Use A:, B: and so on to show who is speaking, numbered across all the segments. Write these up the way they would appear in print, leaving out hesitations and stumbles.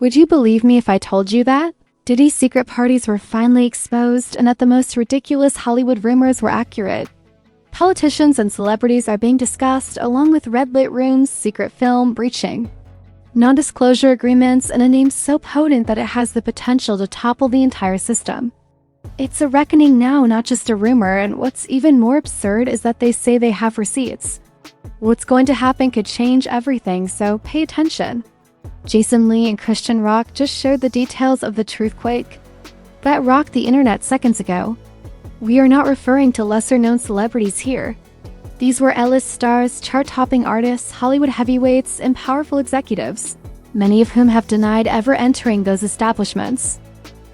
A: Would you believe me if I told you that? Diddy's secret parties were finally exposed and that the most ridiculous Hollywood rumors were accurate. Politicians and celebrities are being discussed along with red-lit rooms, secret film, breaching non-disclosure agreements, and a name so potent that it has the potential to topple the entire system. It's a reckoning now, not just a rumor, and what's even more absurd is that they say they have receipts. What's going to happen could change everything, so pay attention. Jason Lee and Chrisean Rock just shared the details of the truthquake that rocked the internet seconds ago. We are not referring to lesser-known celebrities here. These were A-list stars, chart-topping artists, Hollywood heavyweights, and powerful executives, many of whom have denied ever entering those establishments.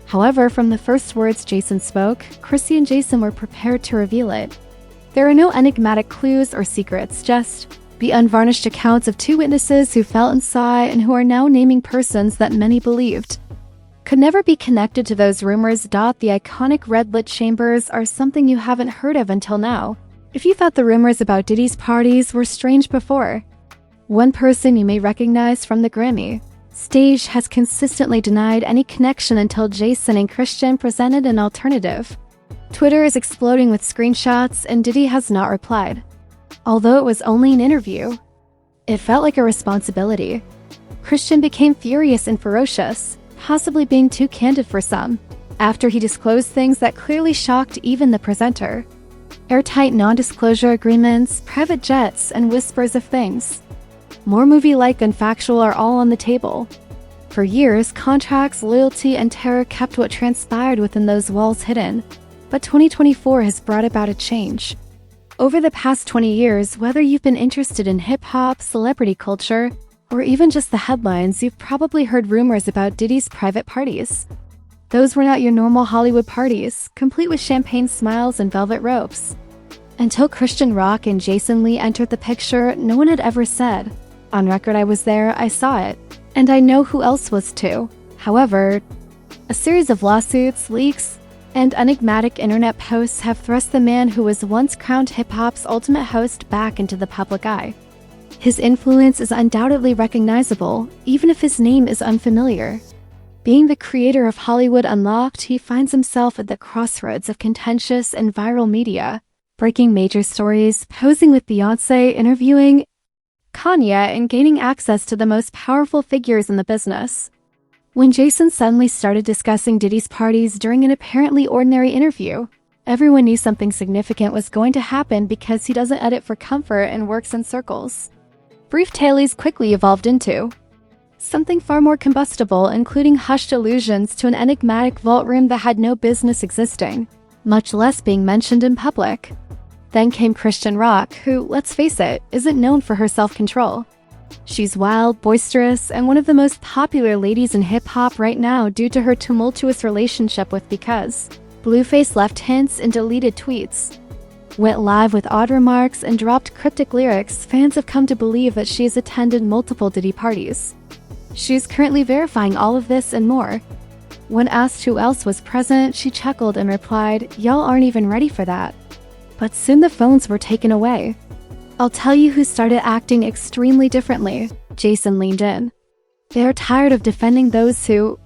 A: However, from the first words Jason spoke, Chrissy and Jason were prepared to reveal it. There are no enigmatic clues or secrets, just the unvarnished accounts of two witnesses who felt and saw and who are now naming persons that many believed could never be connected to those rumors. The iconic red-lit chambers are something you haven't heard of until now. If you thought the rumors about Diddy's parties were strange before, one person you may recognize from the Grammy stage has consistently denied any connection until Jason and Chrisean presented an alternative. Twitter is exploding with screenshots, and Diddy has not replied. Although it was only an interview, it felt like a responsibility. Chrisean became furious and ferocious, possibly being too candid for some, after he disclosed things that clearly shocked even the presenter. Airtight non-disclosure agreements, private jets, and whispers of things more movie-like and factual are all on the table. For years, contracts, loyalty, and terror kept what transpired within those walls hidden. But 2024 has brought about a change. Over the past 20 years, whether you've been interested in hip-hop, celebrity culture, or even just the headlines, you've probably heard rumors about Diddy's private parties. Those were not your normal Hollywood parties, complete with champagne smiles and velvet ropes. Until Chrisean Rock and Jason Lee entered the picture, no one had ever said, "On record, I was there, I saw it, and I know who else was too." However, a series of lawsuits, leaks, and enigmatic internet posts have thrust the man who was once crowned hip-hop's ultimate host back into the public eye. His influence is undoubtedly recognizable, even if his name is unfamiliar. Being the creator of Hollywood Unlocked, he finds himself at the crossroads of contentious and viral media, breaking major stories, posing with Beyoncé, interviewing Kanye, and gaining access to the most powerful figures in the business. When Jason suddenly started discussing Diddy's parties during an apparently ordinary interview, everyone knew something significant was going to happen because he doesn't edit for comfort and works in circles. Brief tailies quickly evolved into something far more combustible, including hushed allusions to an enigmatic vault room that had no business existing, much less being mentioned in public. Then came Chrisean Rock, who, let's face it, isn't known for her self-control. She's wild, boisterous, and one of the most popular ladies in hip-hop right now due to her tumultuous relationship with Because. Blueface left hints and deleted tweets, went live with odd remarks, and dropped cryptic lyrics. Fans have come to believe that she has attended multiple Diddy parties. She's currently verifying all of this and more. When asked who else was present, she chuckled and replied, "Y'all aren't even ready for that." But soon the phones were taken away. "I'll tell you who started acting extremely differently," Jason leaned in. "They're tired of defending those who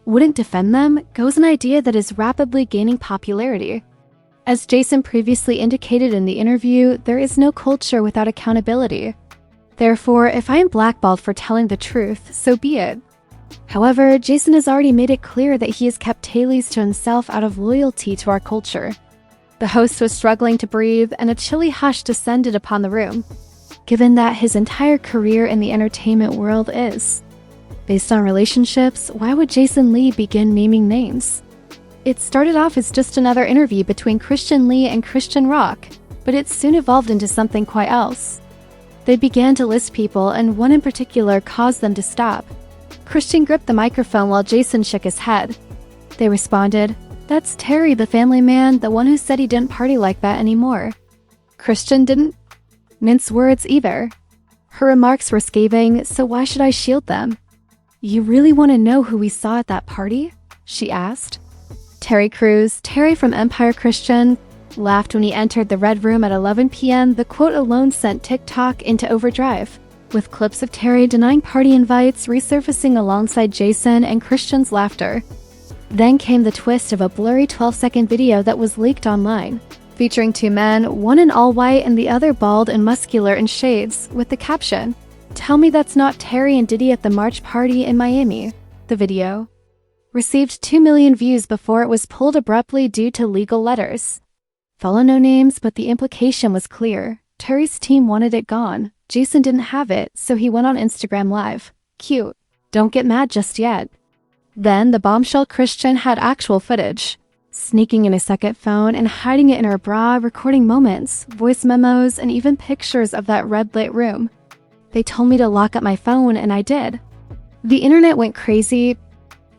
A: wouldn't defend them," goes an idea that is rapidly gaining popularity. As Jason previously indicated in the interview, there is no culture without accountability. Therefore, if I am blackballed for telling the truth, so be it. However, Jason has already made it clear that he has kept tailies to himself out of loyalty to our culture. The host was struggling to breathe, and a chilly hush descended upon the room, given that his entire career in the entertainment world is based on relationships. Why would Jason Lee begin naming names? It started off as just another interview between Chrisean Lee and Chrisean Rock, but it soon evolved into something quite else. They began to list people, and one in particular caused them to stop. Chrisean gripped the microphone while Jason shook his head. They responded, "That's Terry, the family man, the one who said he didn't party like that anymore." Chrisean didn't mince words either. Her remarks were scathing, so why should I shield them? "You really want to know who we saw at that party?" she asked. Terry Crews, Terry from Empire Christian, laughed when he entered the Red Room at 11 p.m. The quote alone sent TikTok into overdrive. with clips of Terry denying party invites resurfacing alongside Jason and Chrisean's laughter. Then came the twist of a blurry 12-second video that was leaked online, featuring two men, one in all white and the other bald and muscular in shades, with the caption, "Tell me that's not Terry and Diddy at the March party in Miami." The video received 2 million views before it was pulled abruptly due to legal letters. Follow no names, but the implication was clear. Terry's team wanted it gone. Jason didn't have it, so he went on Instagram Live. Cute. Don't get mad just yet. Then the bombshell Chrisean had actual footage, sneaking in a second phone and hiding it in her bra, recording moments, voice memos, and even pictures of that red-lit room. "They told me to lock up my phone, and I did." The internet went crazy,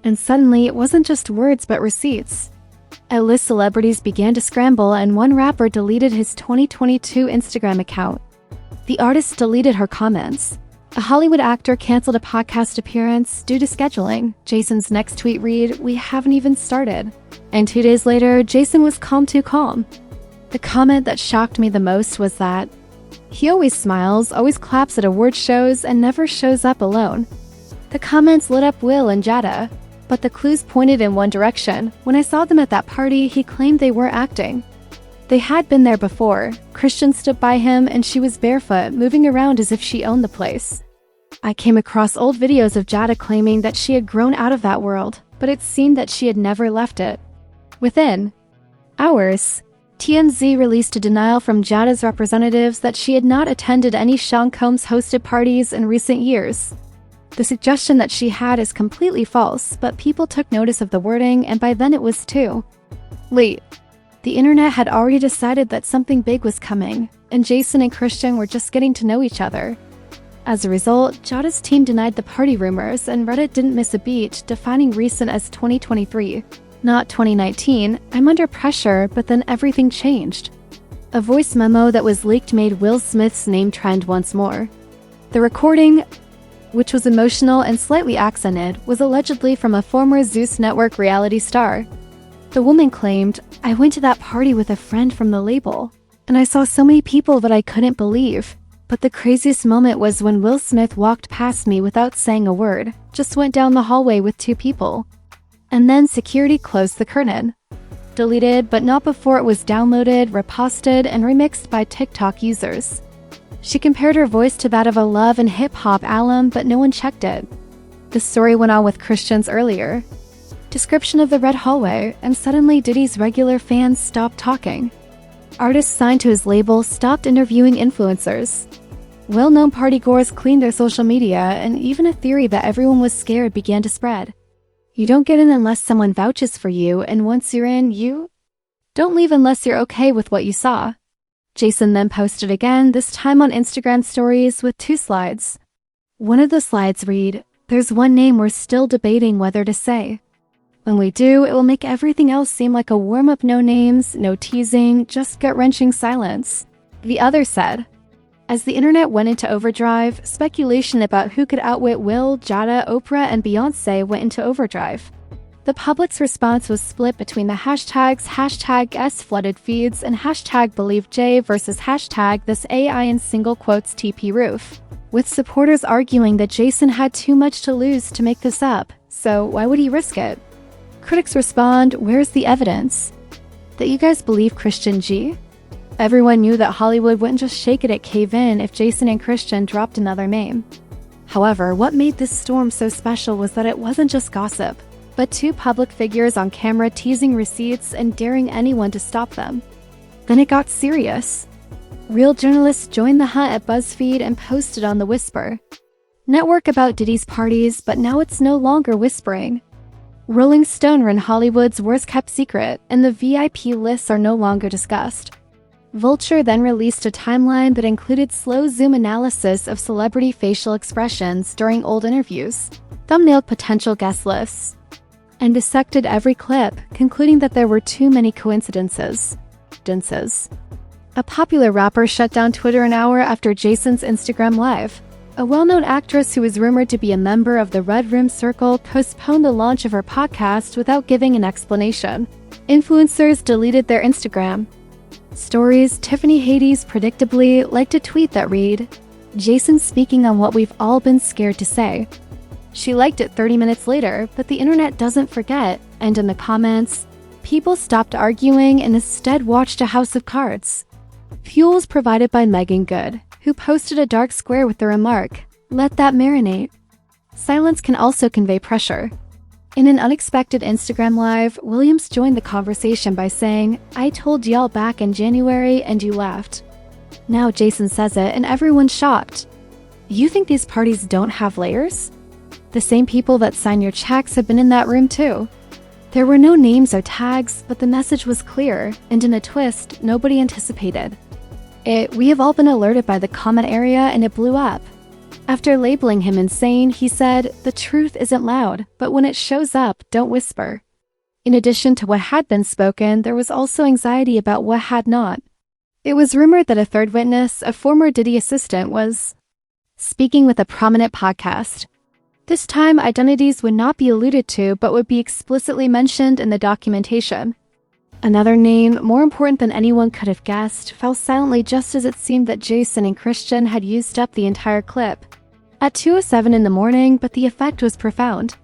A: and suddenly it wasn't just words but receipts. A-list celebrities began to scramble, and one rapper deleted his 2022 Instagram account. The artist deleted her comments. A Hollywood actor canceled a podcast appearance due to scheduling. Jason's next tweet read, "We haven't even started." And 2 days later, Jason was calm too calm. The comment that shocked me the most was that he always smiles, always claps at award shows, and never shows up alone. The comments lit up Will and Jada, but the clues pointed in one direction. When I saw them at that party, he claimed they were acting. They had been there before. Chrisean stood by him, and she was barefoot, moving around as if she owned the place. I came across old videos of Jada claiming that she had grown out of that world, but it seemed that she had never left it. Within hours, TMZ released a denial from Jada's representatives that she had not attended any Sean Combs-hosted parties in recent years. The suggestion that she had is completely false, but people took notice of the wording, and by then it was too late. The internet had already decided that something big was coming, and Jason and Chrisean were just getting to know each other. As a result, Jada's team denied the party rumors, and Reddit didn't miss a beat, defining recent as 2023, not 2019. "I'm under pressure, but then everything changed." A voice memo that was leaked made Will Smith's name trend once more. The recording, which was emotional and slightly accented, was allegedly from a former Zeus Network reality star. The woman claimed, "I went to that party with a friend from the label, and I saw so many people that I couldn't believe. But the craziest moment was when Will Smith walked past me without saying a word, just went down the hallway with 2 people. And then security closed the curtain." Deleted, but not before it was downloaded, reposted, and remixed by TikTok users. She compared her voice to that of a love and hip-hop alum, but no one checked it. The story went on with Chrisean's earlier description of the red hallway, and suddenly Diddy's regular fans stopped talking. Artists signed to his label stopped interviewing influencers. Well-known partygoers cleaned their social media, and even a theory that everyone was scared began to spread. You don't get in unless someone vouches for you, and once you're in, you don't leave unless you're okay with what you saw. Jason then posted again, this time on Instagram stories with 2 slides. One of the slides read, "There's one name we're still debating whether to say. When we do, it will make everything else seem like a warm-up, no names, no teasing, just gut-wrenching silence." The other said, "As the internet went into overdrive, speculation about who could outwit Will, Jada, Oprah, and Beyonce went into overdrive. The public's response was split between the hashtags #S-flooded feeds and #BelieveJ versus #this AI in single quotes TP roof, with supporters arguing that Jason had too much to lose to make this up, so why would he risk it? Critics respond, "Where's the evidence that you guys believe Chrisean G?" Everyone knew that Hollywood wouldn't just shake it at cave-in if Jason and Chrisean dropped another name. However, what made this storm so special was that it wasn't just gossip, but 2 public figures on camera teasing receipts and daring anyone to stop them. Then it got serious. Real journalists joined the hunt at BuzzFeed and posted on The Whisper network about Diddy's parties, but now it's no longer whispering. Rolling Stone ran Hollywood's worst-kept secret, and the VIP lists are no longer discussed. Vulture then released a timeline that included slow zoom analysis of celebrity facial expressions during old interviews, thumbnailed potential guest lists, and dissected every clip, concluding that there were too many coincidences. A popular rapper shut down Twitter an hour after Jason's Instagram Live. A well-known actress who is rumored to be a member of the Red Room Circle postponed the launch of her podcast without giving an explanation. Influencers deleted their Instagram stories. Tiffany Haddies predictably liked a tweet that read, Jason speaking on what we've all been scared to say. She liked it 30 minutes later, but the internet doesn't forget, and in the comments, people stopped arguing and instead watched a house of cards. Fuel was provided by Megan Good, who posted a dark square with the remark, "Let that marinate." Silence can also convey pressure. In an unexpected Instagram Live, Williams joined the conversation by saying, "I told y'all back in January and you laughed." Now Jason says it and everyone's shocked. You think these parties don't have layers? The same people that sign your checks have been in that room too. There were no names or tags, but the message was clear, and in a twist nobody anticipated. We have all been alerted by the comment area and it blew up. After labeling him insane, he said, "The truth isn't loud, but when it shows up, don't whisper." In addition to what had been spoken, there was also anxiety about what had not. It was rumored that a third witness, a former Diddy assistant, was speaking with a prominent podcast. This time, identities would not be alluded to, but would be explicitly mentioned in the documentation. Another name, more important than anyone could have guessed, fell silently just as it seemed that Jason and Chrisean had used up the entire clip. At 2:07 in the morning, but the effect was profound.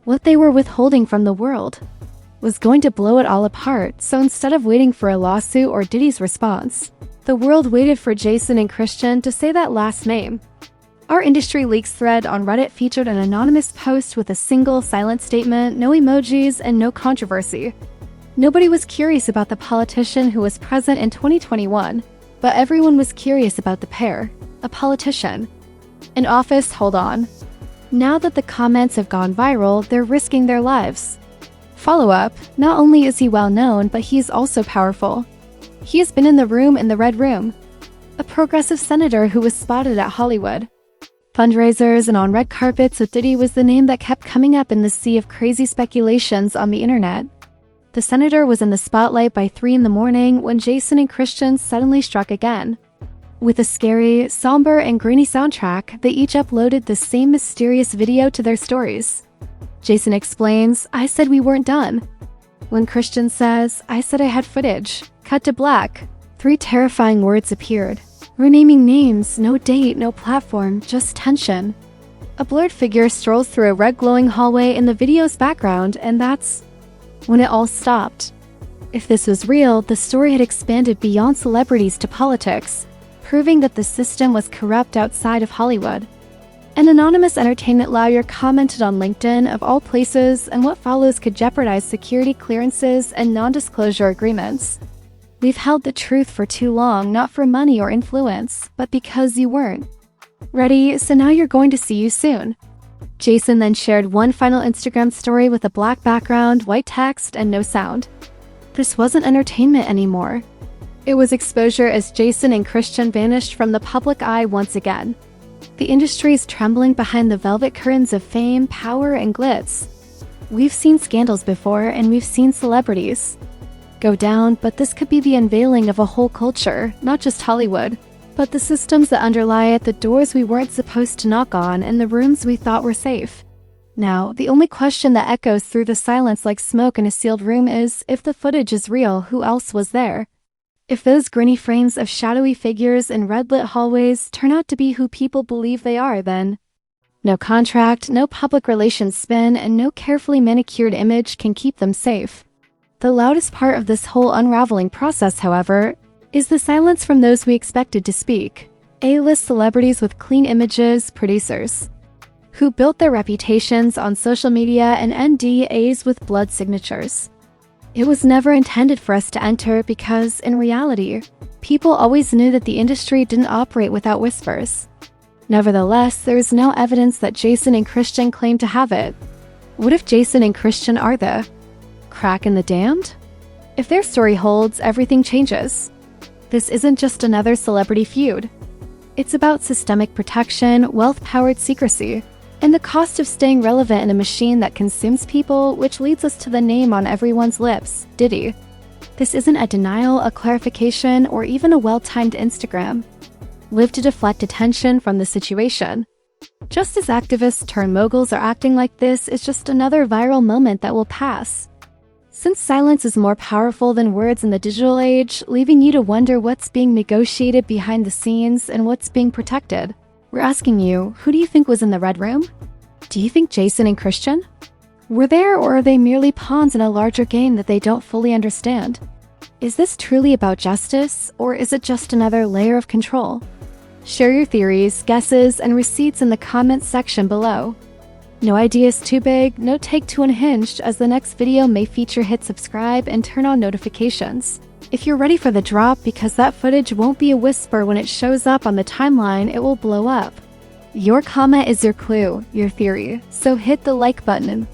A: What they were withholding from the world was going to blow it all apart, so instead of waiting for a lawsuit or Diddy's response, the world waited for Jason and Chrisean to say that last name. Our Industry Leaks thread on Reddit featured an anonymous post with a single silent statement, no emojis, and no controversy. Nobody was curious about the politician who was present in 2021, but everyone was curious about the pair, a politician. In office, hold on. Now that the comments have gone viral, they're risking their lives. Follow-up, not only is he well known, but he is also powerful. He has been in the red room. A progressive senator who was spotted at Hollywood. Fundraisers and on red carpets with Diddy was the name that kept coming up in the sea of crazy speculations on the internet. The senator was in the spotlight by 3 in the morning when Jason and Chrisean suddenly struck again. With a scary, somber, and grainy soundtrack, they each uploaded the same mysterious video to their stories. Jason explains, "I said we weren't done." When Chrisean says, "I said I had footage." Cut to black. 3 terrifying words appeared. Renaming names, no date, no platform, just tension. A blurred figure strolls through a red glowing hallway in the video's background, and that's when it all stopped. If this was real, the story had expanded beyond celebrities to politics, proving that the system was corrupt outside of Hollywood. An anonymous entertainment lawyer commented on LinkedIn, of all places, and what follows could jeopardize security clearances and non-disclosure agreements. "We've held the truth for too long, not for money or influence, but because you weren't ready, so now you're going to see you soon." Jason then shared one final Instagram story with a black background, white text, and no sound. This wasn't entertainment anymore. It was exposure as Jason and Chrisean vanished from the public eye once again. The industry is trembling behind the velvet curtains of fame, power, and glitz. We've seen scandals before, and we've seen celebrities go down, but this could be the unveiling of a whole culture, not just Hollywood, but the systems that underlie it, the doors we weren't supposed to knock on, and the rooms we thought were safe. Now, the only question that echoes through the silence like smoke in a sealed room is, if the footage is real, who else was there? If those grainy frames of shadowy figures in red-lit hallways turn out to be who people believe they are, then no contract, no public relations spin, and no carefully manicured image can keep them safe. The loudest part of this whole unraveling process, however, is the silence from those we expected to speak. A-list celebrities with clean images, producers who built their reputations on social media, and NDAs with blood signatures. It was never intended for us to enter because, in reality, people always knew that the industry didn't operate without whispers. Nevertheless, there is no evidence that Jason and Chrisean claim to have it. What if Jason and Chrisean are the crack in the damned? If their story holds, everything changes. This isn't just another celebrity feud. It's about systemic protection, wealth-powered secrecy, and the cost of staying relevant in a machine that consumes people, which leads us to the name on everyone's lips, Diddy. This isn't a denial, a clarification, or even a well-timed Instagram live to deflect attention from the situation. Just as activists turned moguls are acting like this is just another viral moment that will pass. Since silence is more powerful than words in the digital age, leaving you to wonder what's being negotiated behind the scenes and what's being protected. We're asking you, who do you think was in the red room? Do you think Jason and Chrisean were there, or are they merely pawns in a larger game that they don't fully understand? Is this truly about justice, or is it just another layer of control? Share your theories, guesses, and receipts in the comments section below. No idea is too big, no take too unhinged, as the next video may feature. Hit subscribe and turn on notifications. If you're ready for the drop, because that footage won't be a whisper when it shows up on the timeline, it will blow up. Your comment is your clue, your theory, so hit the like button.